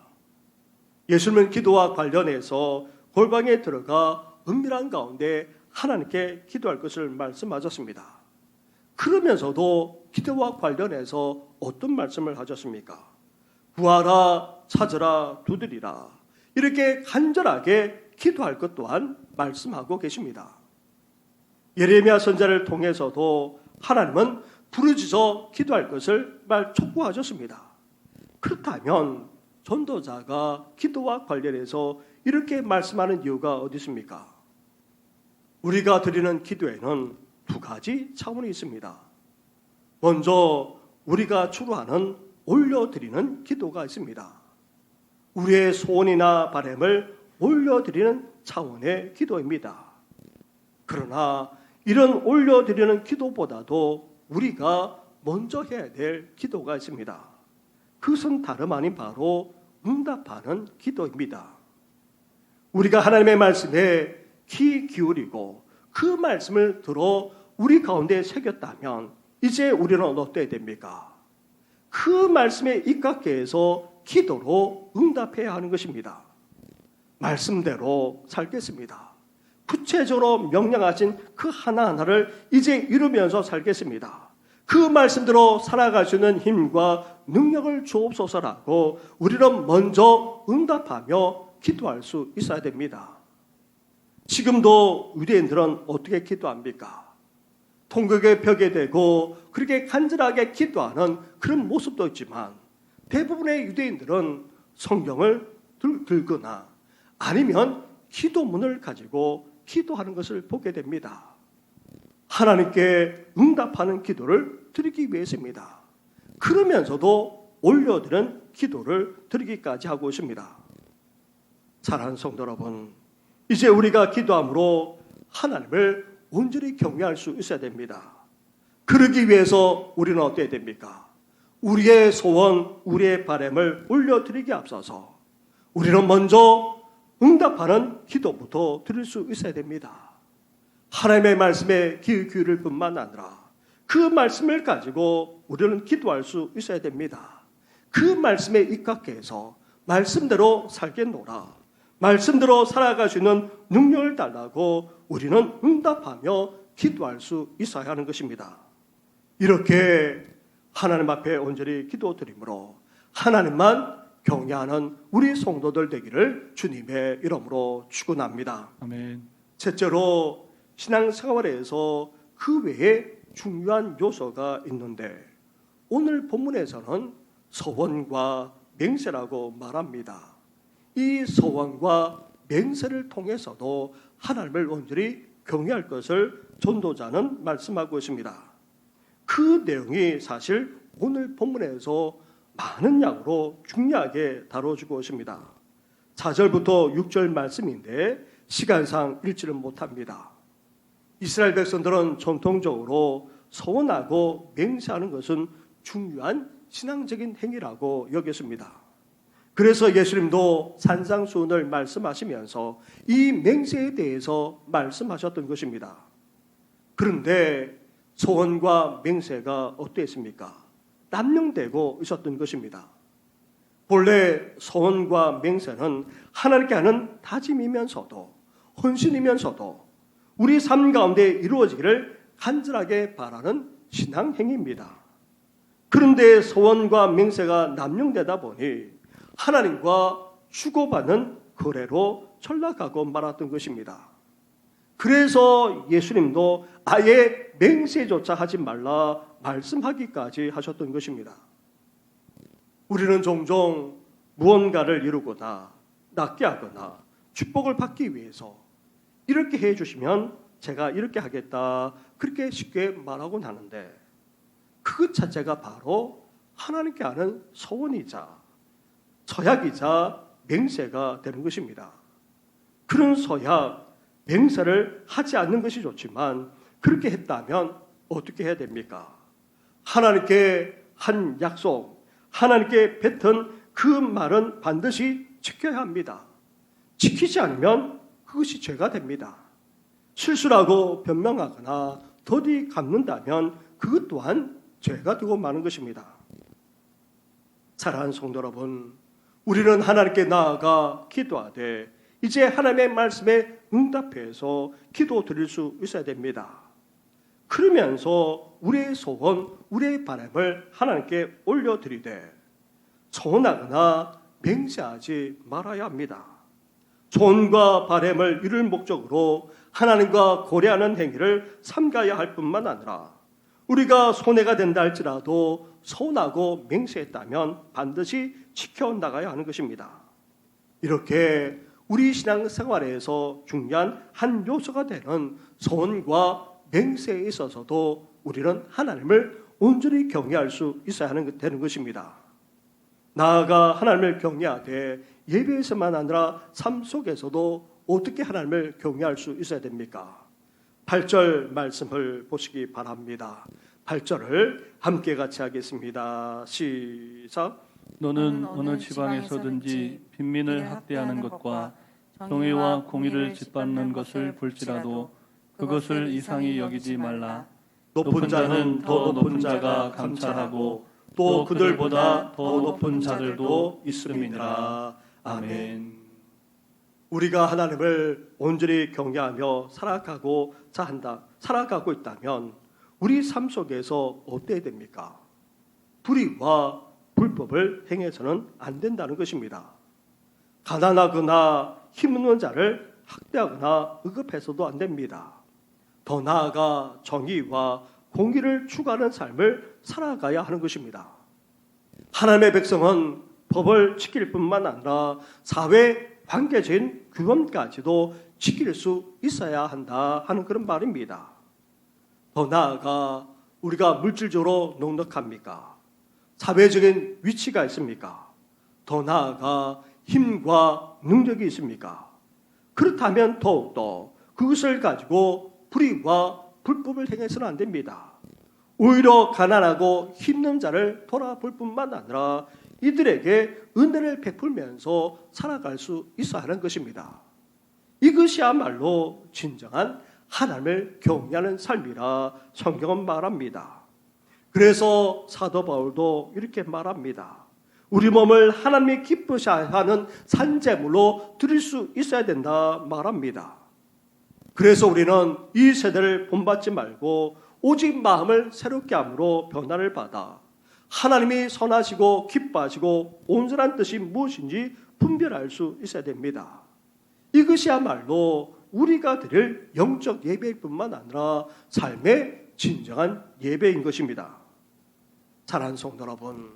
예수님은 기도와 관련해서 골방에 들어가 은밀한 가운데 하나님께 기도할 것을 말씀하셨습니다. 그러면서도 기도와 관련해서 어떤 말씀을 하셨습니까? 구하라, 찾으라, 두드리라. 이렇게 간절하게 기도할 것 또한 말씀하고 계십니다. 예레미야 선지자를 통해서도 하나님은 부르짖어 기도할 것을 촉구하셨습니다. 그렇다면 전도자가 기도와 관련해서 이렇게 말씀하는 이유가 어디 있습니까? 우리가 드리는 기도에는 두 가지 차원이 있습니다. 먼저 우리가 주로 하는 올려드리는 기도가 있습니다. 우리의 소원이나 바람을 올려드리는 차원의 기도입니다. 그러나 이런 올려드리는 기도보다도 우리가 먼저 해야 될 기도가 있습니다. 그것은 다름 아닌 바로 응답하는 기도입니다. 우리가 하나님의 말씀에 귀 기울이고 그 말씀을 들어 우리 가운데 새겼다면 이제 우리는 어때야 됩니까? 그 말씀에 입각해 해서 기도로 응답해야 하는 것입니다. 말씀대로 살겠습니다. 구체적으로 명령하신 그 하나하나를 이제 이루면서 살겠습니다. 그 말씀대로 살아갈 수 있는 힘과 능력을 주옵소서라고 우리는 먼저 응답하며 기도할 수 있어야 됩니다. 지금도 유대인들은 어떻게 기도합니까? 통곡의 벽에 대고 그렇게 간절하게 기도하는 그런 모습도 있지만 대부분의 유대인들은 성경을 들거나 아니면 기도문을 가지고 기도하는 것을 보게 됩니다. 하나님께 응답하는 기도를 드리기 위해서입니다. 그러면서도 올려드린 기도를 드리기까지 하고 있습니다. 사랑하는 성도 여러분, 이제 우리가 기도함으로 하나님을 온전히 경외할 수 있어야 됩니다. 그러기 위해서 우리는 어때야 됩니까? 우리의 소원, 우리의 바람을 올려드리기 앞서서 우리는 먼저 응답하는 기도부터 드릴 수 있어야 됩니다. 하나님의 말씀에 귀를 뿐만 아니라 그 말씀을 가지고 우리는 기도할 수 있어야 됩니다. 그 말씀에 입각해서 말씀대로 살겠노라. 말씀대로 살아갈 수 있는 능력을 달라고 우리는 응답하며 기도할 수 있어야 하는 것입니다. 이렇게 하나님 앞에 온전히 기도드림으로 하나님만 경외하는 우리 성도들 되기를 주님의 이름으로 축원합니다. 아멘. 셋째로 신앙생활에서 그 외에 중요한 요소가 있는데 오늘 본문에서는 서원과 맹세라고 말합니다. 이 서원과 맹세를 통해서도 하나님을 온전히 경외할 것을 전도자는 말씀하고 있습니다. 그 내용이 사실 오늘 본문에서 많은 양으로 중요하게 다뤄지고 있습니다. 4절부터 6절 말씀인데 시간상 읽지는 못합니다. 이스라엘 백성들은 전통적으로 서원하고 맹세하는 것은 중요한 신앙적인 행위라고 여겼습니다. 그래서 예수님도 산상수훈을 말씀하시면서 이 맹세에 대해서 말씀하셨던 것입니다. 그런데 서원과 맹세가 어땠습니까? 남용되고 있었던 것입니다. 본래 서원과 맹세는 하나님께 하는 다짐이면서도 헌신이면서도 우리 삶 가운데 이루어지기를 간절하게 바라는 신앙 행위입니다. 그런데 서원과 맹세가 남용되다 보니 하나님과 주고받는 거래로 전락하고 말았던 것입니다. 그래서 예수님도 아예 맹세조차 하지 말라 말씀하기까지 하셨던 것입니다. 우리는 종종 무언가를 이루거나 낫게 하거나 축복을 받기 위해서 이렇게 해주시면 제가 이렇게 하겠다 그렇게 쉽게 말하곤 하는데 그것 자체가 바로 하나님께 하는 서원이자 서약이자 맹세가 되는 것입니다. 그런 서약, 맹세를 하지 않는 것이 좋지만 그렇게 했다면 어떻게 해야 됩니까? 하나님께 한 약속, 하나님께 뱉은 그 말은 반드시 지켜야 합니다. 지키지 않으면 그것이 죄가 됩니다. 실수라고 변명하거나 더디 갚는다면 그것 또한 죄가 되고 마는 것입니다. 사랑하는 성도 여러분, 우리는 하나님께 나아가 기도하되 이제 하나님의 말씀에 응답해서 기도 드릴 수 있어야 됩니다. 그러면서 우리의 소원, 우리의 바람을 하나님께 올려드리되 소원하거나 맹세하지 말아야 합니다. 소원과 바람을 이룰 목적으로 하나님과 고려하는 행위를 삼가야 할 뿐만 아니라 우리가 손해가 된다 할지라도 소원하고 맹세했다면 반드시 지켜나가야 하는 것입니다. 이렇게 우리 신앙생활에서 중요한 한 요소가 되는 소원과 맹세에 있어서도 우리는 하나님을 온전히 경외할 수 있어야 되는 것입니다. 나아가 하나님을 경외하되 예배에서만 아니라 삶 속에서도 어떻게 하나님을 경외할 수 있어야 됩니까? 8절 말씀을 보시기 바랍니다. 8절을 함께 같이 하겠습니다. 시작. 너는 어느 지방에서든지 빈민을 학대하는 것과 정의와 공의를 짓밟는 것을 볼지라도 그것을 이상히 여기지 말라. 높은 자는 더 높은 자가 감찰하고 또 그들보다 더 높은 자들도 있음이니라. 아멘. 우리가 하나님을 온전히 경외하며 살아가고 있다면 우리 삶 속에서 어때야 됩니까? 불의와 불법을 행해서는 안 된다는 것입니다. 가난하거나 힘없는 자를 학대하거나 의급해서도 안 됩니다. 더 나아가 정의와 공의를 추구하는 삶을 살아가야 하는 것입니다. 하나님의 백성은 법을 지킬 뿐만 아니라 사회 관계적인 규범까지도 지킬 수 있어야 한다 하는 그런 말입니다. 더 나아가 우리가 물질적으로 넉넉합니까? 사회적인 위치가 있습니까? 더 나아가 힘과 능력이 있습니까? 그렇다면 더욱더 그것을 가지고 불의와 불법을 행해서는 안 됩니다. 오히려 가난하고 힘든 자를 돌아볼 뿐만 아니라 이들에게 은혜를 베풀면서 살아갈 수 있어야 하는 것입니다. 이것이야말로 진정한 하나님을 경외하는 삶이라 성경은 말합니다. 그래서 사도 바울도 이렇게 말합니다. 우리 몸을 하나님이 기쁘시하는 산제물로 드릴 수 있어야 된다 말합니다. 그래서 우리는 이 세대를 본받지 말고 오직 마음을 새롭게 함으로 변화를 받아 하나님이 선하시고 기뻐하시고 온전한 뜻이 무엇인지 분별할 수 있어야 됩니다. 이것이야말로 우리가 드릴 영적 예배일 뿐만 아니라 삶의 진정한 예배인 것입니다. 사랑하는 성도 여러분,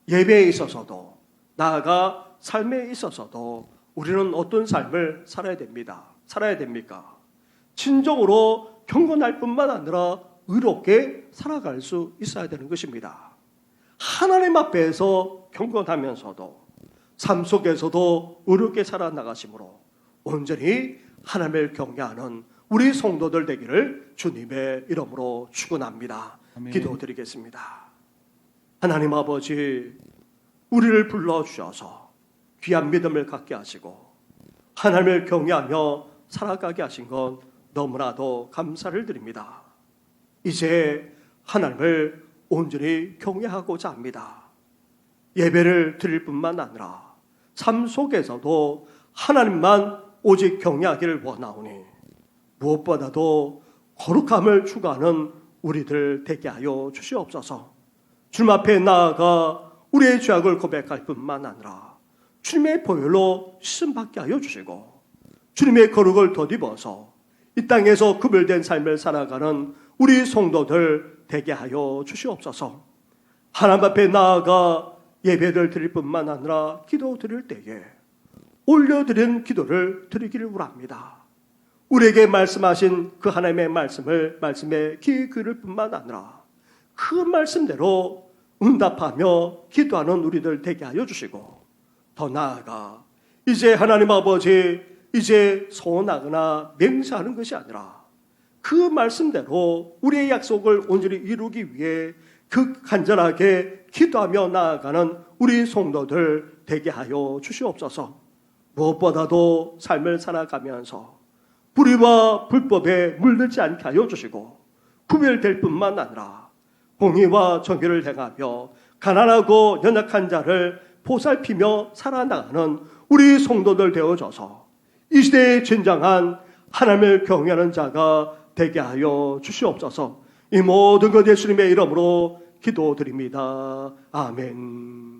예배에 있어서도 나아가 삶에 있어서도 우리는 어떤 삶을 살아야 됩니까? 진정으로 경건할 뿐만 아니라 의롭게 살아갈 수 있어야 되는 것입니다. 하나님 앞에서 경건하면서도 삶 속에서도 의롭게 살아나가심으로 온전히 하나님을 경외하는 우리 성도들 되기를 주님의 이름으로 축원합니다. 아멘. 기도드리겠습니다. 하나님 아버지, 우리를 불러주셔서 귀한 믿음을 갖게 하시고 하나님을 경외하며 살아가게 하신 건 너무나도 감사를 드립니다. 이제 하나님을 온전히 경외하고자 합니다. 예배를 드릴 뿐만 아니라 삶 속에서도 하나님만 오직 경외하기를 원하오니 무엇보다도 거룩함을 추구하는 우리들 되게 하여 주시옵소서. 주님 앞에 나아가 우리의 죄악을 고백할 뿐만 아니라 주님의 보혈로 씻음받게 하여 주시고 주님의 거룩을 덧입어서 이 땅에서 구별된 삶을 살아가는 우리 성도들 되게 하여 주시옵소서. 하나님 앞에 나아가 예배를 드릴 뿐만 아니라 기도 드릴 때에 올려드린 기도를 드리기를 원합니다. 우리에게 말씀하신 그 하나님의 말씀에 귀 기울일 뿐만 아니라 그 말씀대로 응답하며 기도하는 우리들 되게 하여 주시고 더 나아가 이제 하나님 아버지 이제 소원하거나 맹세하는 것이 아니라 그 말씀대로 우리의 약속을 온전히 이루기 위해 간절하게 기도하며 나아가는 우리 성도들 되게 하여 주시옵소서. 무엇보다도 삶을 살아가면서 불의와 불법에 물들지 않게 하여 주시고 구별될 뿐만 아니라 공의와 정의를 행하며 가난하고 연약한 자를 보살피며 살아나가는 우리 성도들 되어줘서 이 시대에 진정한 하나님을 경외하는 자가 되게 하여 주시옵소서. 이 모든 것 예수님의 이름으로 기도드립니다. 아멘.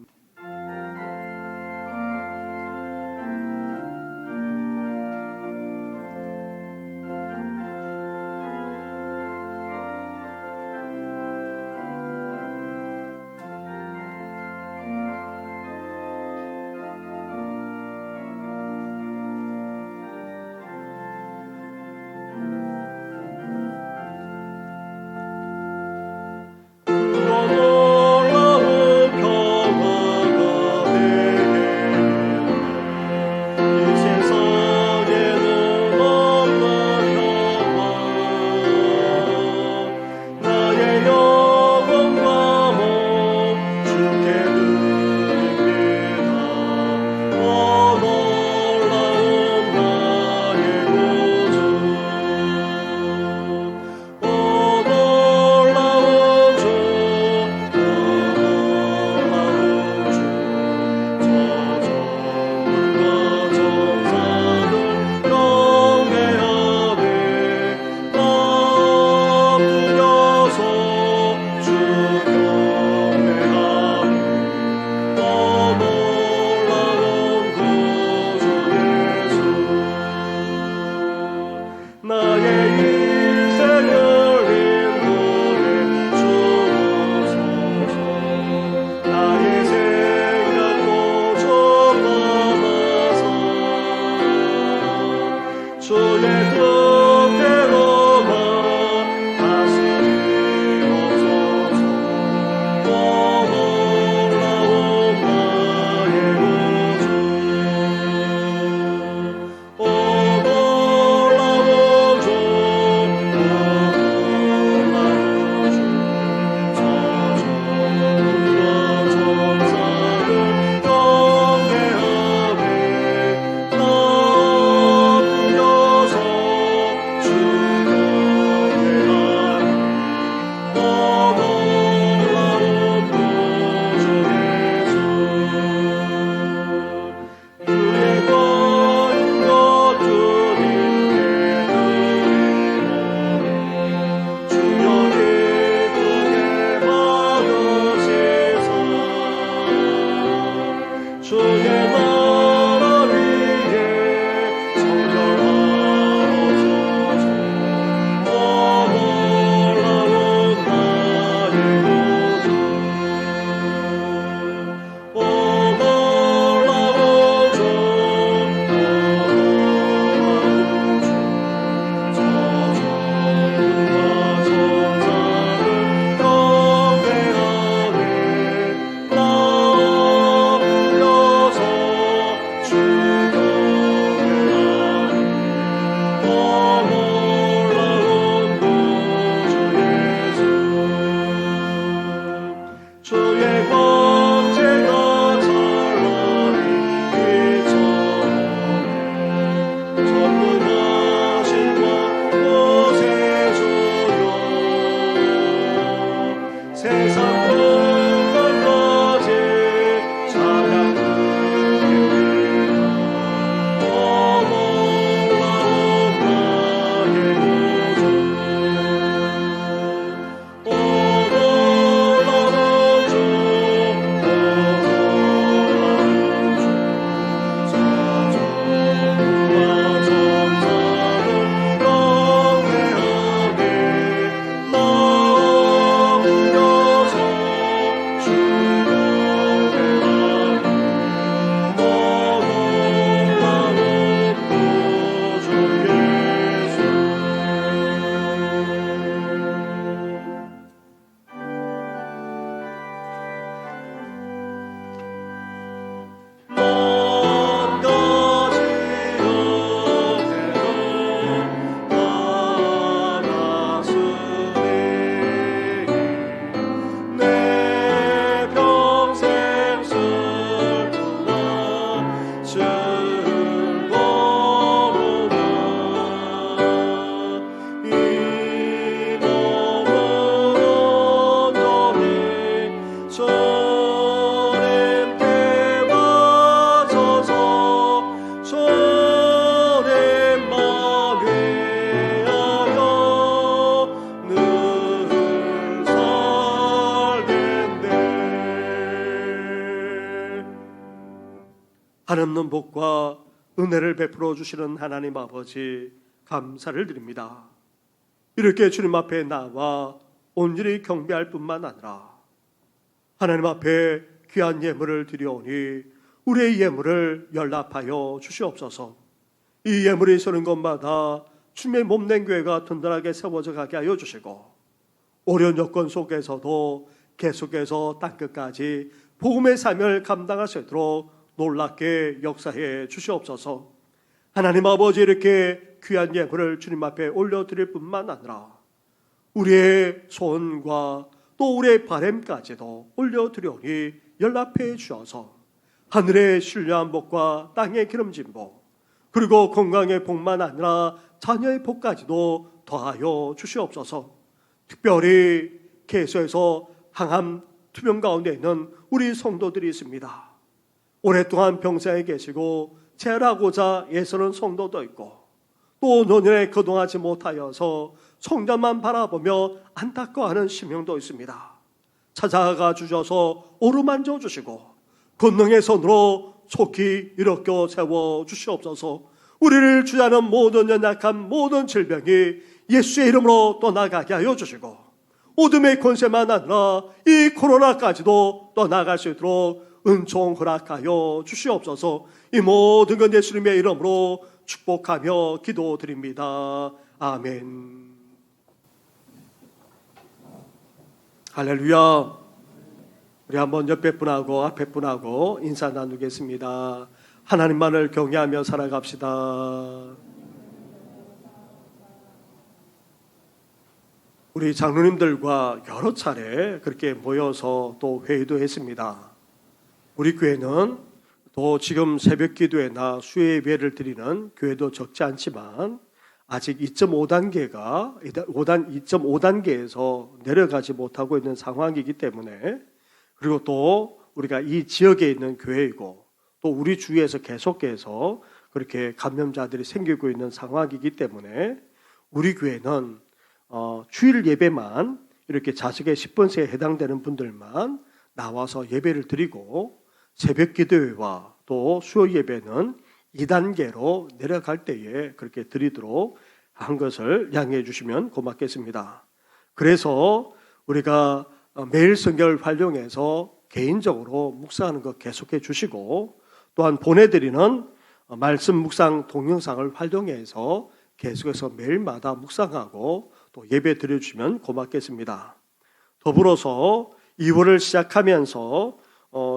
한없는 복과 은혜를 베풀어 주시는 하나님 아버지 감사를 드립니다. 이렇게 주님 앞에 나와 온전히 경배할 뿐만 아니라 하나님 앞에 귀한 예물을 드려오니 우리의 예물을 연락하여 주시옵소서. 이 예물이 서는 것마다 주님의 몸된 교회가 든든하게 세워져 가게 하여 주시고 어려운 여건 속에서도 계속해서 땅끝까지 복음의 삶을 감당할 수 있도록 놀랍게 역사해 주시옵소서. 하나님 아버지 이렇게 귀한 예물을 주님 앞에 올려드릴 뿐만 아니라 우리의 소원과 또 우리의 바람까지도 올려드려오니 연락해 주셔서 하늘의 신령한 복과 땅의 기름진 복 그리고 건강의 복만 아니라 자녀의 복까지도 더하여 주시옵소서. 특별히 개소에서 항암 투병 가운데 있는 우리 성도들이 있습니다. 오랫동안 병상에 계시고 재활하고자 애쓰는 성도도 있고 또 노년에 거동하지 못하여서 성전만 바라보며 안타까워하는 심령도 있습니다. 찾아가 주셔서 오르만져 주시고 권능의 손으로 속히 일으켜 세워 주시옵소서. 우리를 주자는 모든 연약한 모든 질병이 예수의 이름으로 떠나가게 하여 주시고 어둠의 권세만 아니라 이 코로나까지도 떠나갈 수 있도록 은총 허락하여 주시옵소서. 이 모든 건 예수님의 이름으로 축복하며 기도드립니다. 아멘. 할렐루야. 우리 한번 옆에 분하고 앞에 분하고 인사 나누겠습니다. 하나님만을 경외하며 살아갑시다. 우리 장로님들과 여러 차례 그렇게 모여서 또 회의도 했습니다. 우리 교회는 또 지금 새벽 기도회나 수요 예배를 드리는 교회도 적지 않지만 아직 2.5단계에서 내려가지 못하고 있는 상황이기 때문에 그리고 또 우리가 이 지역에 있는 교회이고 또 우리 주위에서 계속해서 그렇게 감염자들이 생기고 있는 상황이기 때문에 우리 교회는 주일 예배만 이렇게 자석의 10번째에 해당되는 분들만 나와서 예배를 드리고 새벽 기도회와 또 수요 예배는 2단계로 내려갈 때에 그렇게 드리도록 한 것을 양해해 주시면 고맙겠습니다. 그래서 우리가 매일 성경을 활용해서 개인적으로 묵상하는 것 계속해 주시고 또한 보내드리는 말씀 묵상 동영상을 활용해서 계속해서 매일마다 묵상하고 또 예배 드려주시면 고맙겠습니다. 더불어서 2월을 시작하면서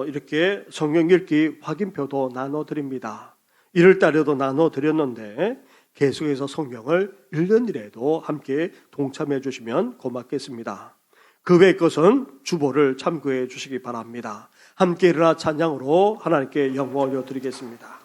이렇게 성경 읽기 확인표도 나눠드립니다. 1월달에도 나눠드렸는데 계속해서 성경을 1년 이래도 함께 동참해 주시면 고맙겠습니다. 그 외의 것은 주보를 참고해 주시기 바랍니다. 함께 일어나 찬양으로 하나님께 영광 올려드리겠습니다.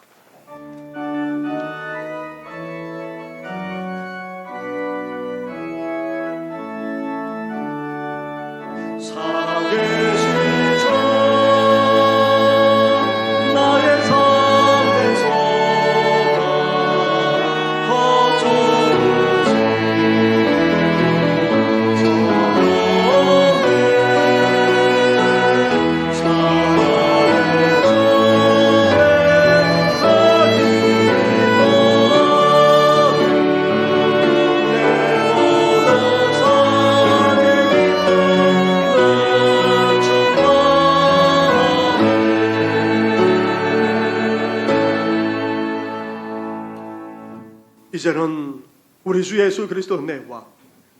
이제는 우리 주 예수 그리스도 은혜와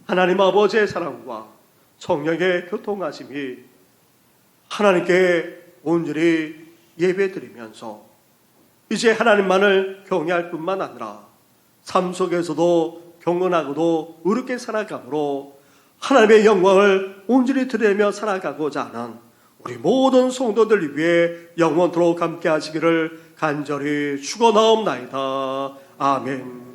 하나님 아버지의 사랑과 성령의 교통하심이 하나님께 온전히 예배드리면서 이제 하나님만을 경외할 뿐만 아니라 삶 속에서도 경건하고도 의롭게 살아감으로 하나님의 영광을 온전히 드리며 살아가고자 하는 우리 모든 성도들 위해 영원토록 함께 하시기를 간절히 축원하옵나이다. 아멘.